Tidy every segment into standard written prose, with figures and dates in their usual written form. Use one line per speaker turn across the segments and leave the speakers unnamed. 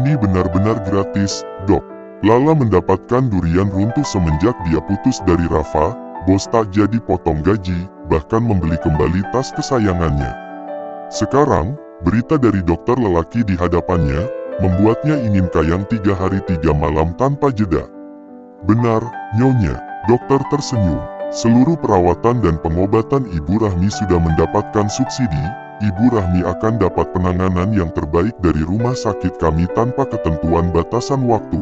Ini benar-benar gratis, Dok. Lala mendapatkan durian runtuh semenjak dia putus dari Rafa, bos tak jadi potong gaji, bahkan membeli kembali tas kesayangannya. Sekarang, berita dari dokter lelaki di hadapannya, membuatnya ingin kayang 3 hari 3 malam tanpa jeda. Benar, Nyonya, dokter tersenyum. Seluruh perawatan dan pengobatan Ibu Rahmi sudah mendapatkan subsidi. Ibu Rahmi akan dapat penanganan yang terbaik dari rumah sakit kami tanpa ketentuan batasan waktu.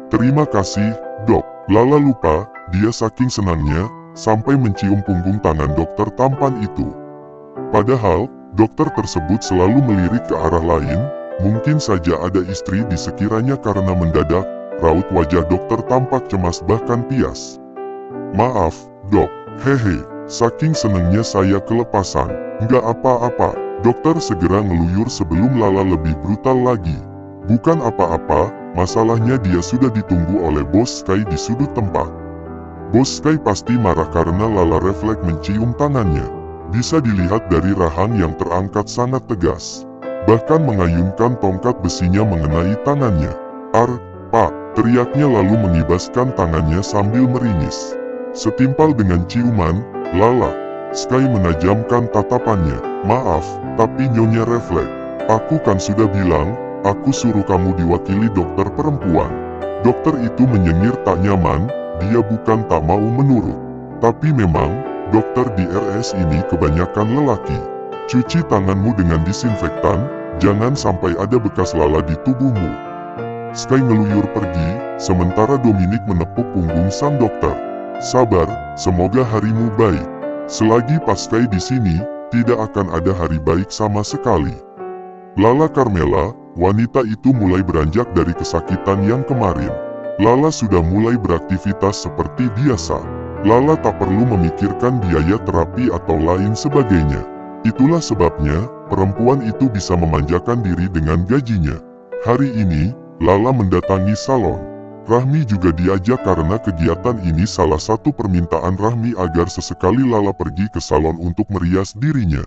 Terima kasih, Dok. Lala lupa, dia saking senangnya, sampai mencium punggung tangan dokter tampan itu. Padahal, dokter tersebut selalu melirik ke arah lain, mungkin saja ada istri di sekiranya karena mendadak, raut wajah dokter tampak cemas bahkan pias. Maaf, Dok. Hehe, saking senengnya saya kelepasan. Nggak apa-apa. Dokter segera ngeluyur sebelum Lala lebih brutal lagi. Bukan apa-apa, masalahnya dia sudah ditunggu oleh Bos Sky di sudut tempat. Bos Sky pasti marah karena Lala refleks mencium tangannya. Bisa dilihat dari rahang yang terangkat sangat tegas. Bahkan mengayunkan tongkat besinya mengenai tangannya. Pak, teriaknya lalu mengibaskan tangannya sambil meringis. Setimpal dengan ciuman, Lala, Sky menajamkan tatapannya. Maaf, tapi Nyonya refleks. Aku kan sudah bilang, aku suruh kamu diwakili dokter perempuan. Dokter itu menyengir tak nyaman, dia bukan tak mau menurut. Tapi memang, dokter di RS ini kebanyakan lelaki. Cuci tanganmu dengan disinfektan, jangan sampai ada bekas Lala di tubuhmu. Sky ngeluyur pergi, sementara Dominic menepuk punggung sang dokter. Sabar, semoga harimu baik. Selagi Pak Sky di sini, tidak akan ada hari baik sama sekali. Lala Carmela, wanita itu mulai beranjak dari kesakitan yang kemarin. Lala sudah mulai beraktivitas seperti biasa. Lala tak perlu memikirkan biaya terapi atau lain sebagainya. Itulah sebabnya, perempuan itu bisa memanjakan diri dengan gajinya. Hari ini, Lala mendatangi salon. Rahmi juga diajak karena kegiatan ini salah satu permintaan Rahmi agar sesekali Lala pergi ke salon untuk merias dirinya.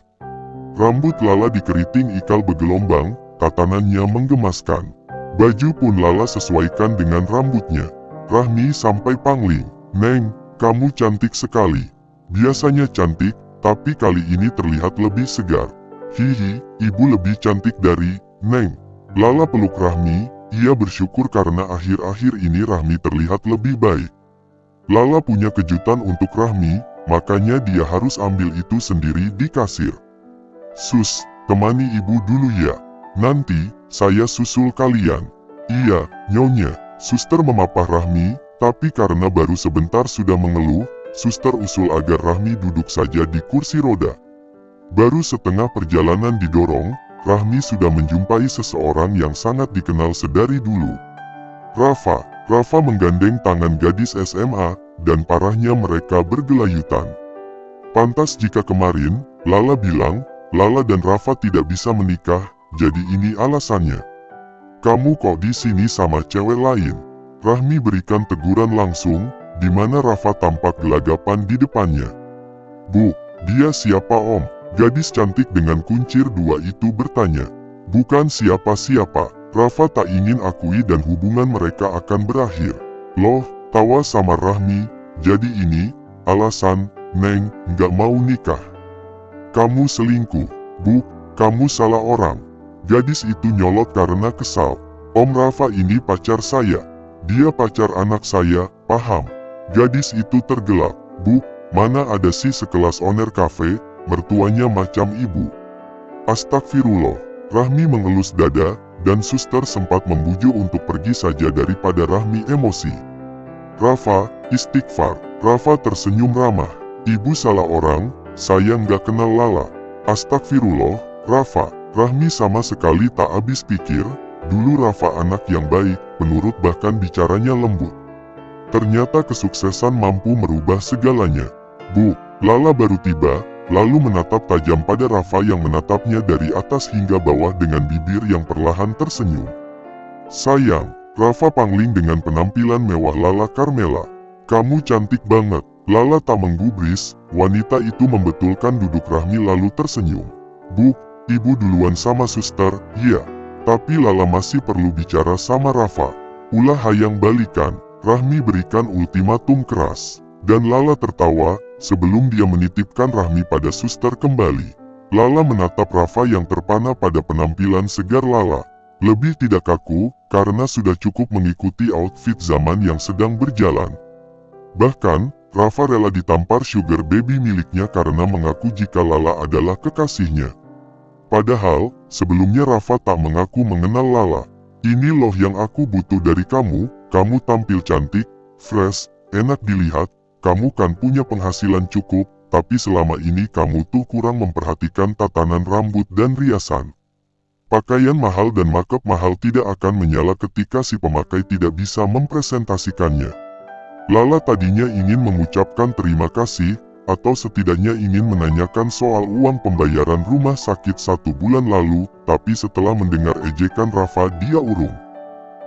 Rambut Lala dikeriting ikal bergelombang, tatanannya menggemaskan. Baju pun Lala sesuaikan dengan rambutnya. Rahmi sampai pangling. Neng, kamu cantik sekali. Biasanya cantik, tapi kali ini terlihat lebih segar. Hihi, ibu lebih cantik dari Neng. Lala peluk Rahmi. Ia bersyukur karena akhir-akhir ini Rahmi terlihat lebih baik. Lala punya kejutan untuk Rahmi, makanya dia harus ambil itu sendiri di kasir. Sus, temani ibu dulu ya. Nanti, saya susul kalian. Iya, Nyonya. Suster memapah Rahmi, tapi karena baru sebentar sudah mengeluh, suster usul agar Rahmi duduk saja di kursi roda. Baru setengah perjalanan didorong, Rahmi sudah menjumpai seseorang yang sangat dikenal sedari dulu. Rafa menggandeng tangan gadis SMA, dan parahnya mereka bergelayutan. Pantas jika kemarin, Lala bilang, Lala dan Rafa tidak bisa menikah, jadi ini alasannya. Kamu kok di sini sama cewek lain? Rahmi berikan teguran langsung, di mana Rafa tampak gelagapan di depannya. Bu, dia siapa Om? Gadis cantik dengan kuncir dua itu bertanya. Bukan siapa-siapa, Rafa tak ingin akui dan hubungan mereka akan berakhir. Loh, tawa sama Rahmi, jadi ini, alasan, Neng, nggak mau nikah. Kamu selingkuh, Bu, kamu salah orang. Gadis itu nyolot karena kesal. Om Rafa ini pacar saya. Dia pacar anak saya, paham? Gadis itu tergelak. Bu, mana ada sih sekelas owner cafe, mertuanya macam ibu. Astagfirullah, Rahmi mengelus dada, dan suster sempat membujuk untuk pergi saja daripada Rahmi emosi. Rafa, istighfar. Rafa tersenyum ramah. Ibu salah orang, saya nggak kenal Lala. Astagfirullah, Rafa. Rahmi sama sekali tak habis pikir, dulu Rafa anak yang baik, penurut bahkan bicaranya lembut. Ternyata kesuksesan mampu merubah segalanya. Bu, Lala baru tiba, lalu menatap tajam pada Rafa yang menatapnya dari atas hingga bawah dengan bibir yang perlahan tersenyum. Sayang, Rafa pangling dengan penampilan mewah Lala Carmela. Kamu cantik banget. Lala tak menggubris, wanita itu membetulkan duduk Rahmi lalu tersenyum. Bu, ibu duluan sama suster, ya. Tapi Lala masih perlu bicara sama Rafa. Ulah hayang balikan, Rahmi berikan ultimatum keras. Dan Lala tertawa, sebelum dia menitipkan Rahmi pada suster kembali. Lala menatap Rafa yang terpana pada penampilan segar Lala. Lebih tidak kaku, karena sudah cukup mengikuti outfit zaman yang sedang berjalan. Bahkan, Rafa rela ditampar sugar baby miliknya karena mengaku jika Lala adalah kekasihnya. Padahal, sebelumnya Rafa tak mengaku mengenal Lala. Ini loh yang aku butuh dari kamu, kamu tampil cantik, fresh, enak dilihat, kamu kan punya penghasilan cukup, tapi selama ini kamu tuh kurang memperhatikan tatanan rambut dan riasan. Pakaian mahal dan makeup mahal tidak akan menyala ketika si pemakai tidak bisa mempresentasikannya. Lala tadinya ingin mengucapkan terima kasih, atau setidaknya ingin menanyakan soal uang pembayaran rumah sakit 1 bulan lalu, tapi setelah mendengar ejekan Rafa dia urung.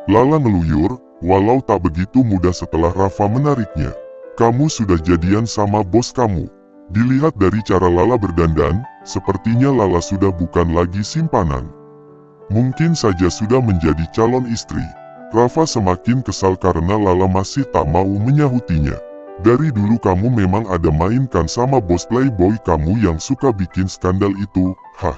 Lala ngeluyur, walau tak begitu mudah setelah Rafa menariknya. Kamu sudah jadian sama bos kamu. Dilihat dari cara Lala berdandan, sepertinya Lala sudah bukan lagi simpanan. Mungkin saja sudah menjadi calon istri. Rafa semakin kesal karena Lala masih tak mau menyahutinya. Dari dulu kamu memang ada mainkan sama bos playboy kamu yang suka bikin skandal itu, hah?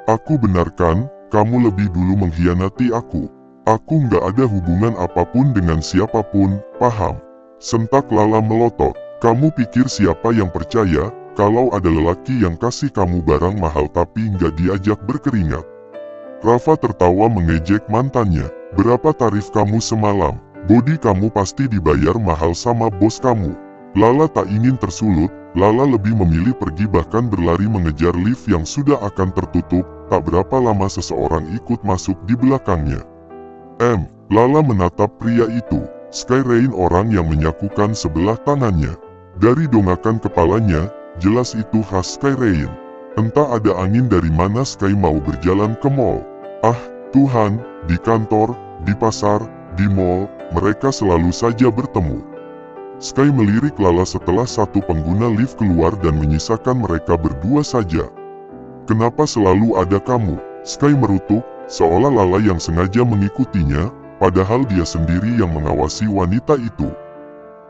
Aku benarkan, kamu lebih dulu mengkhianati aku. Aku nggak ada hubungan apapun dengan siapapun, paham? Sentak Lala melotot. Kamu pikir siapa yang percaya, kalau ada lelaki yang kasih kamu barang mahal tapi nggak diajak berkeringat? Rafa tertawa mengejek mantannya. Berapa tarif kamu semalam? Bodi kamu pasti dibayar mahal sama bos kamu. Lala tak ingin tersulut, Lala lebih memilih pergi bahkan berlari mengejar lift yang sudah akan tertutup, tak berapa lama seseorang ikut masuk di belakangnya. Lala menatap pria itu, Sky Rain orang yang menyakukan sebelah tangannya. Dari dongakan kepalanya, jelas itu khas Sky Rain. Entah ada angin dari mana Sky mau berjalan ke mall. Ah, Tuhan, di kantor, di pasar, di mall, mereka selalu saja bertemu. Sky melirik Lala setelah satu pengguna lift keluar dan menyisakan mereka berdua saja. Kenapa selalu ada kamu? Sky merutuk, seolah Lala yang sengaja mengikutinya, padahal dia sendiri yang mengawasi wanita itu.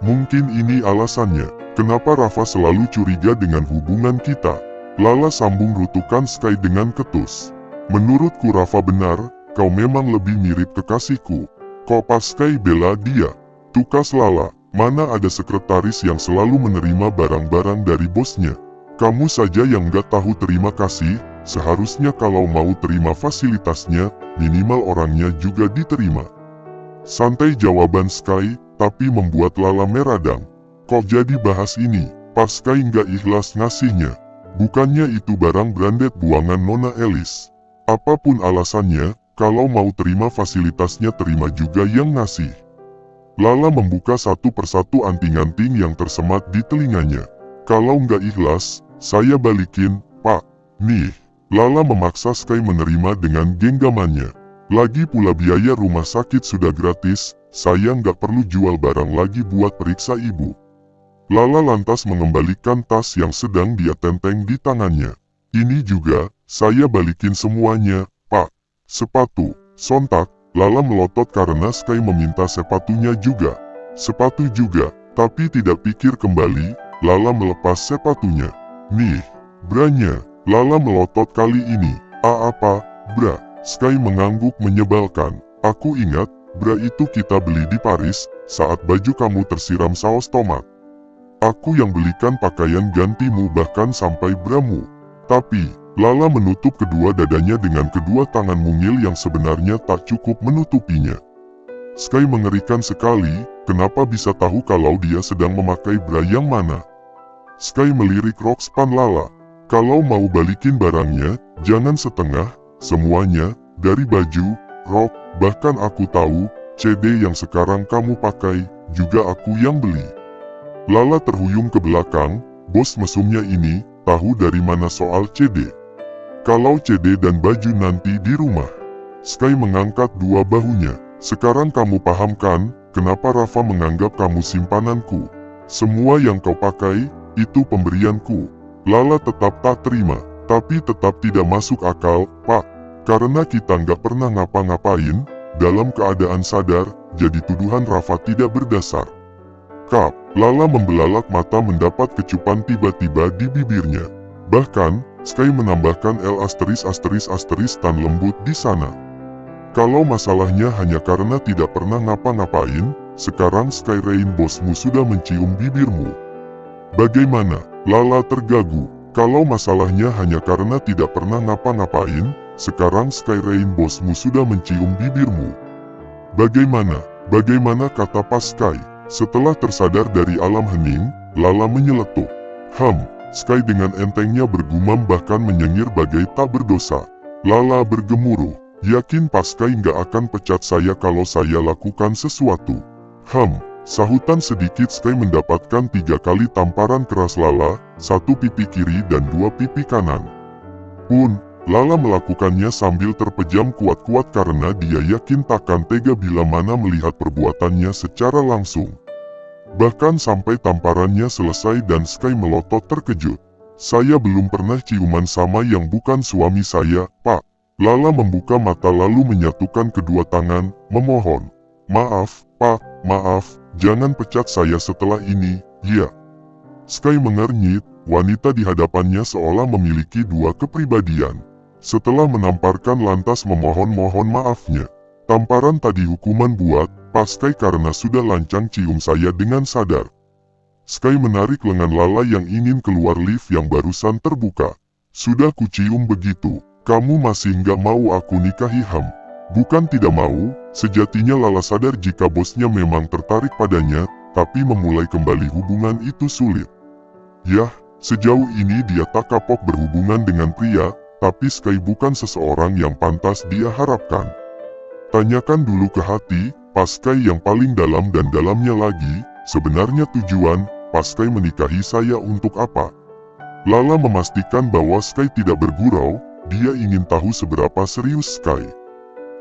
Mungkin ini alasannya, kenapa Rafa selalu curiga dengan hubungan kita. Lala sambung rutukan Sky dengan ketus. Menurutku Rafa benar, kau memang lebih mirip kekasihku. Kok pas Sky bela dia? Tukas Lala, mana ada sekretaris yang selalu menerima barang-barang dari bosnya? Kamu saja yang gak tahu terima kasih, seharusnya kalau mau terima fasilitasnya, minimal orangnya juga diterima. Santai jawaban Sky, tapi membuat Lala meradang. Kok jadi bahas ini? Pas Sky gak ikhlas ngasihnya. Bukannya itu barang branded buangan Nona Elis. Apapun alasannya, kalau mau terima fasilitasnya terima juga yang ngasih. Lala membuka satu persatu anting-anting yang tersemat di telinganya. Kalau nggak ikhlas, saya balikin, Pak. Nih, Lala memaksa Sky menerima dengan genggamannya. Lagi pula biaya rumah sakit sudah gratis, saya nggak perlu jual barang lagi buat periksa ibu. Lala lantas mengembalikan tas yang sedang dia tenteng di tangannya. Ini juga, saya balikin semuanya, Pak. Sepatu, sontak, Lala melotot karena Sky meminta sepatunya juga. Sepatu juga, tapi tidak pikir kembali, Lala melepas sepatunya. Nih, branya, Lala melotot kali ini. Apa, bra? Sky mengangguk menyebalkan. Aku ingat, bra itu kita beli di Paris, saat baju kamu tersiram saus tomat. Aku yang belikan pakaian gantimu bahkan sampai bramu. Tapi, Lala menutup kedua dadanya dengan kedua tangan mungil yang sebenarnya tak cukup menutupinya. Sky mengerikan sekali, kenapa bisa tahu kalau dia sedang memakai bra yang mana? Sky melirik rok span Lala. Kalau mau balikin barangnya, jangan setengah, semuanya, dari baju, rok, bahkan aku tahu, CD yang sekarang kamu pakai, juga aku yang beli. Lala terhuyung ke belakang, bos mesumnya ini, tahu dari mana soal CD? Kalau CD dan baju nanti di rumah. Sky mengangkat dua bahunya. Sekarang kamu paham kan, kenapa Rafa menganggap kamu simpananku? Semua yang kau pakai, itu pemberianku. Lala tetap tak terima, tapi tetap tidak masuk akal, Pak. Karena kita nggak pernah ngapa-ngapain, dalam keadaan sadar, jadi tuduhan Rafa tidak berdasar. Kap, Lala membelalak mata mendapat kecupan tiba-tiba di bibirnya. Bahkan, Sky menambahkan L *** tan lembut di sana. Kalau masalahnya hanya karena tidak pernah ngapa-ngapain, sekarang Sky Rain bosmu sudah mencium bibirmu. Bagaimana? Lala tergagu. Kalau masalahnya hanya karena tidak pernah ngapa-ngapain, sekarang Sky Rain bosmu sudah mencium bibirmu. Bagaimana? Bagaimana, kata Pas Sky. Setelah tersadar dari alam hening, Lala menyeletuk. Sky dengan entengnya bergumam bahkan menyengir bagai tak berdosa. Lala bergemuruh. Yakin Pas Sky nggak akan pecat saya kalau saya lakukan sesuatu. Sahutan sedikit Sky mendapatkan 3 kali tamparan keras Lala, 1 pipi kiri dan 2 pipi kanan. Lala melakukannya sambil terpejam kuat-kuat karena dia yakin takkan tega bila mana melihat perbuatannya secara langsung. Bahkan sampai tamparannya selesai dan Sky melotot terkejut. Saya belum pernah ciuman sama yang bukan suami saya, Pak. Lala membuka mata lalu menyatukan kedua tangan, memohon. Maaf, Pak, maaf, jangan pecat saya setelah ini, ya. Sky mengernyit, wanita di hadapannya seolah memiliki 2 kepribadian. Setelah menamparkan lantas memohon-mohon maafnya. Tamparan tadi hukuman buat Pas Sky karena sudah lancang cium saya dengan sadar. Sky menarik lengan Lala yang ingin keluar lift yang barusan terbuka. Sudah kucium begitu, kamu masih nggak mau aku nikahi? Bukan tidak mau, sejatinya Lala sadar jika bosnya memang tertarik padanya, tapi memulai kembali hubungan itu sulit. Yah, sejauh ini dia tak kapok berhubungan dengan pria, tapi Sky bukan seseorang yang pantas dia harapkan. Tanyakan dulu ke hati, Pas Sky yang paling dalam dan dalamnya lagi, sebenarnya tujuan Pas Sky menikahi saya untuk apa? Lala memastikan bahwa Sky tidak bergurau, dia ingin tahu seberapa serius Sky.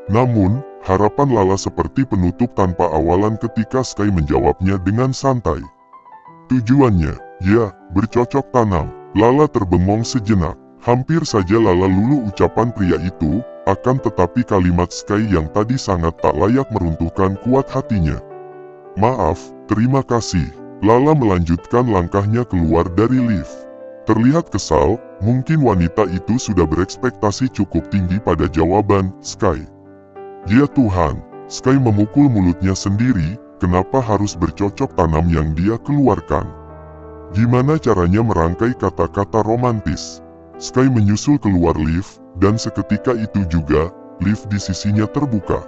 Namun, harapan Lala seperti penutup tanpa awalan ketika Sky menjawabnya dengan santai. Tujuannya, ya, bercocok tanam. Lala terbengong sejenak. Hampir saja Lala lulu ucapan pria itu, akan tetapi kalimat Sky yang tadi sangat tak layak meruntuhkan kuat hatinya. Maaf, terima kasih. Lala melanjutkan langkahnya keluar dari lift. Terlihat kesal, mungkin wanita itu sudah berekspektasi cukup tinggi pada jawaban Sky. Ya Tuhan, Sky memukul mulutnya sendiri, kenapa harus bercocok tanam yang dia keluarkan? Gimana caranya merangkai kata-kata romantis? Sky menyusul keluar lift, dan seketika itu juga, lift di sisinya terbuka.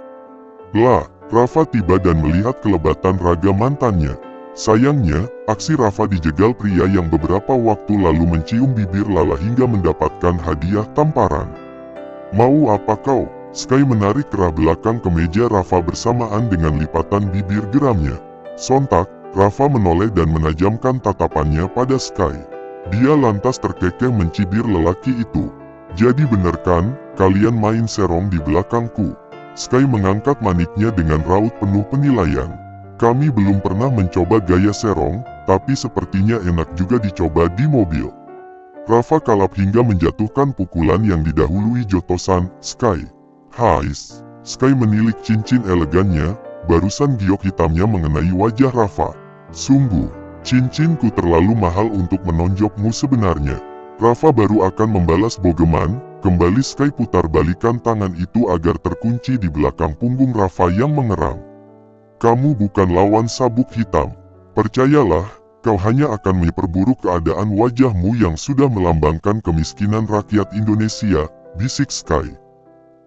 Rafa tiba dan melihat kelebatan raga mantannya. Sayangnya, aksi Rafa dijegal pria yang beberapa waktu lalu mencium bibir Lala hingga mendapatkan hadiah tamparan. Mau apa kau? Sky menarik kerah belakang kemeja Rafa bersamaan dengan lipatan bibir geramnya. Sontak, Rafa menoleh dan menajamkan tatapannya pada Sky. Dia lantas terkekeh mencibir lelaki itu. Jadi bener kan, kalian main serong di belakangku? Sky mengangkat maniknya dengan raut penuh penilaian. Kami belum pernah mencoba gaya serong, tapi sepertinya enak juga dicoba di mobil. Rafa kalap hingga menjatuhkan pukulan yang didahului jotosan Sky. Hais, Sky menilik cincin elegannya, barusan giok hitamnya mengenai wajah Rafa. Sungguh, cincinku terlalu mahal untuk menonjokmu sebenarnya. Rafa baru akan membalas bogeman, kembali Sky putar balikan tangan itu agar terkunci di belakang punggung Rafa yang mengerang. Kamu bukan lawan sabuk hitam. Percayalah, kau hanya akan memperburuk keadaan wajahmu yang sudah melambangkan kemiskinan rakyat Indonesia, bisik Sky.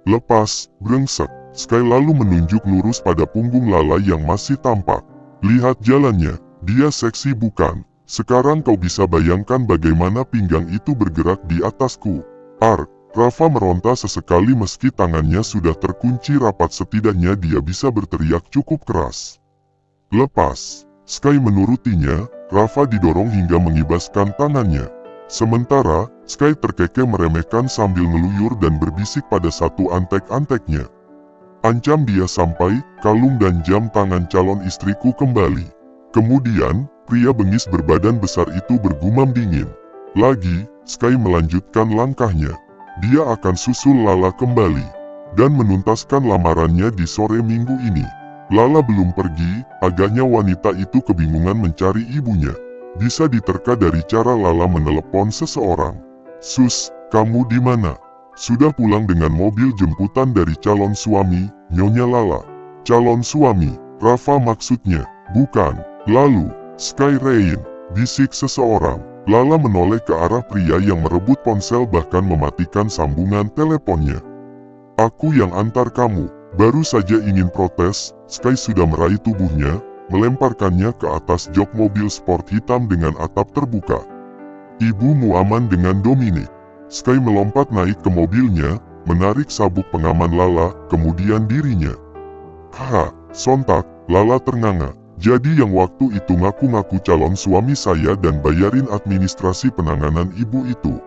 Lepas, brengsek. Sky lalu menunjuk lurus pada punggung Lala yang masih tampak. Lihat jalannya, dia seksi bukan? Sekarang kau bisa bayangkan bagaimana pinggang itu bergerak di atasku. Rafa meronta sesekali meski tangannya sudah terkunci rapat, setidaknya dia bisa berteriak cukup keras. Lepas. Sky menurutinya, Rafa didorong hingga mengibaskan tangannya. Sementara, Sky terkekeh meremehkan sambil ngeluyur dan berbisik pada satu antek-anteknya. Ancam dia sampai, kalung dan jam tangan calon istriku kembali. Kemudian, pria bengis berbadan besar itu bergumam dingin. Lagi, Sky melanjutkan langkahnya. dia akan susul Lala kembali dan menuntaskan lamarannya di sore minggu ini. Lala belum pergi, agaknya wanita itu kebingungan mencari ibunya. Bisa diterka dari cara Lala menelepon seseorang. "Sus, kamu di mana?" "Sudah pulang dengan mobil jemputan dari calon suami, Nyonya Lala." "Calon suami, Rafa maksudnya, bukan?" "Lalu, Sky Rain," bisik seseorang. Lala menoleh ke arah pria yang merebut ponsel bahkan mematikan sambungan teleponnya. "Aku yang antar kamu." Baru saja ingin protes, Sky sudah meraih tubuhnya, melemparkannya ke atas jok mobil sport hitam dengan atap terbuka. "Ibumu aman dengan Dominic." Sky melompat naik ke mobilnya, menarik sabuk pengaman Lala, kemudian dirinya. "Haha," sontak, Lala ternganga. "Jadi yang waktu itu ngaku-ngaku calon suami saya dan bayarin administrasi penanganan ibu itu?"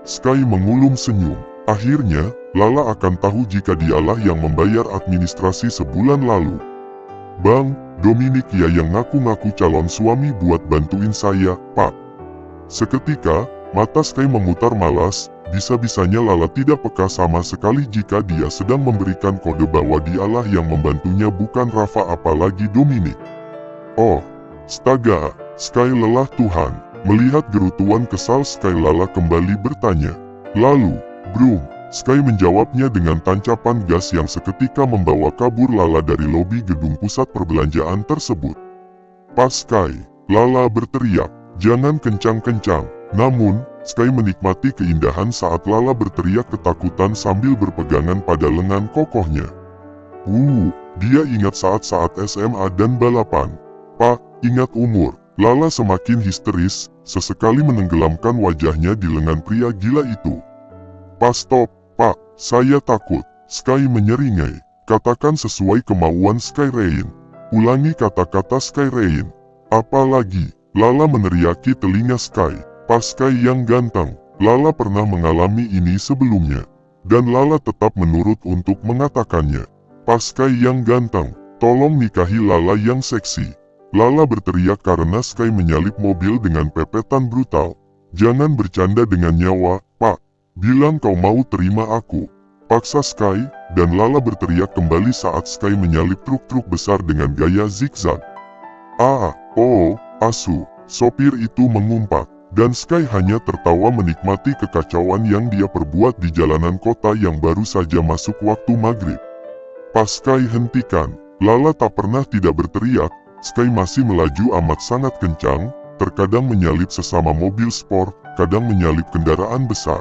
Sky mengulum senyum. Akhirnya, Lala akan tahu jika dialah yang membayar administrasi sebulan lalu. "Bang, Dominic ya yang ngaku-ngaku calon suami buat bantuin saya, Pak." Seketika, mata Sky memutar malas, bisa-bisanya Lala tidak peka sama sekali jika dia sedang memberikan kode bahwa dialah yang membantunya bukan Rafa apalagi Dominic. "Oh, astaga," Sky lelah Tuhan. Melihat gerutuan kesal Sky, Lala kembali bertanya. "Lalu, Brum?" Sky menjawabnya dengan tancapan gas yang seketika membawa kabur Lala dari lobi gedung pusat perbelanjaan tersebut. "Pas Sky," Lala berteriak, "jangan kencang-kencang." Namun, Sky menikmati keindahan saat Lala berteriak ketakutan sambil berpegangan pada lengan kokohnya. Dia ingat saat-saat SMA dan balapan. "Pak, ingat umur." Lala semakin histeris, sesekali menenggelamkan wajahnya di lengan pria gila itu. "Stop, Pak, saya takut." Sky menyeringai. "Katakan sesuai kemauan Sky Rain." Ulangi kata-kata Sky Rain. "Apa lagi?" Lala meneriaki telinga Sky. "Pas Sky yang ganteng." Lala pernah mengalami ini sebelumnya. Dan Lala tetap menurut untuk mengatakannya. "Pas Sky yang ganteng, tolong nikahi Lala yang seksi." Lala berteriak karena Sky menyalip mobil dengan pepetan brutal. "Jangan bercanda dengan nyawa, Pak. Bilang kau mau terima aku," paksa Sky, dan Lala berteriak kembali saat Sky menyalip truk-truk besar dengan gaya zigzag. Asu, sopir itu mengumpat, dan Sky hanya tertawa menikmati kekacauan yang dia perbuat di jalanan kota yang baru saja masuk waktu maghrib. Pas Sky hentikan, Lala tak pernah tidak berteriak. Sky masih melaju amat sangat kencang, terkadang menyalip sesama mobil sport, kadang menyalip kendaraan besar.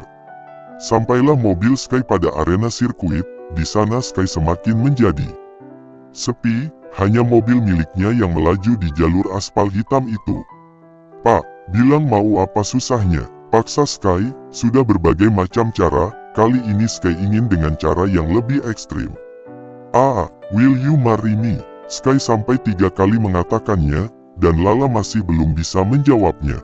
Sampailah mobil Sky pada arena sirkuit. Di sana Sky semakin menjadi sepi, hanya mobil miliknya yang melaju di jalur aspal hitam itu. "Pak, bilang mau apa susahnya?" paksa Sky. Sudah berbagai macam cara, kali ini Sky ingin dengan cara yang lebih ekstrim. "Will you marry me?" Sky sampai 3 kali mengatakannya, dan Lala masih belum bisa menjawabnya.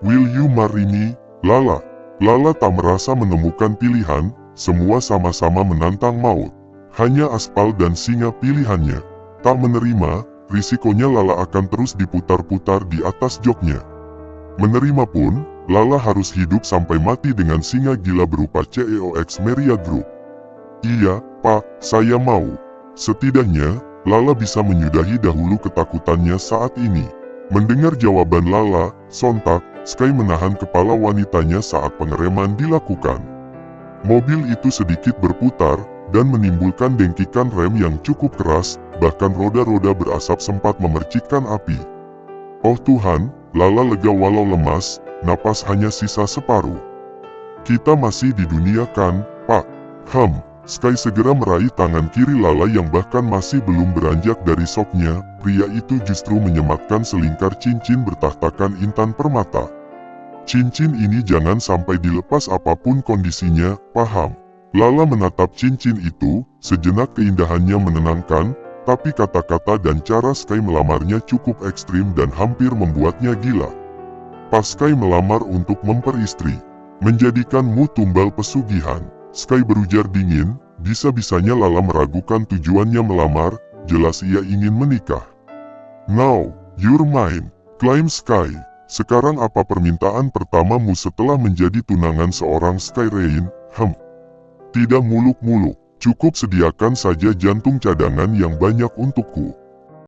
"Will you marry me, Lala?" Lala tak merasa menemukan pilihan, semua sama-sama menantang maut. Hanya aspal dan singa pilihannya. Tak menerima, risikonya Lala akan terus diputar-putar di atas joknya. Menerima pun, Lala harus hidup sampai mati dengan singa gila berupa CEOX Meria Group. "Iya, Pak, saya mau." Setidaknya, Lala bisa menyudahi dahulu ketakutannya saat ini. Mendengar jawaban Lala, sontak, Sky menahan kepala wanitanya saat pengereman dilakukan. Mobil itu sedikit berputar, dan menimbulkan dengkikan rem yang cukup keras, bahkan roda-roda berasap sempat memercikkan api. "Oh Tuhan," Lala lega walau lemas, napas hanya sisa separuh. "Kita masih di dunia kan, Pak?" Sky segera meraih tangan kiri Lala yang bahkan masih belum beranjak dari soknya. Pria itu justru menyematkan selingkar cincin bertahtakan intan permata. "Cincin ini jangan sampai dilepas apapun kondisinya, paham?" Lala menatap cincin itu, sejenak keindahannya menenangkan, tapi kata-kata dan cara Sky melamarnya cukup ekstrim dan hampir membuatnya gila. Pas Sky melamar untuk memperistri, menjadikanmu tumbal pesugihan. Sky berujar dingin, bisa-bisanya Lala meragukan tujuannya melamar, jelas ia ingin menikah. "Now, you're mine," klaim Sky. Sekarang apa permintaan pertamamu setelah menjadi tunangan seorang Skyrain? Tidak muluk-muluk. Cukup sediakan saja jantung cadangan yang banyak untukku.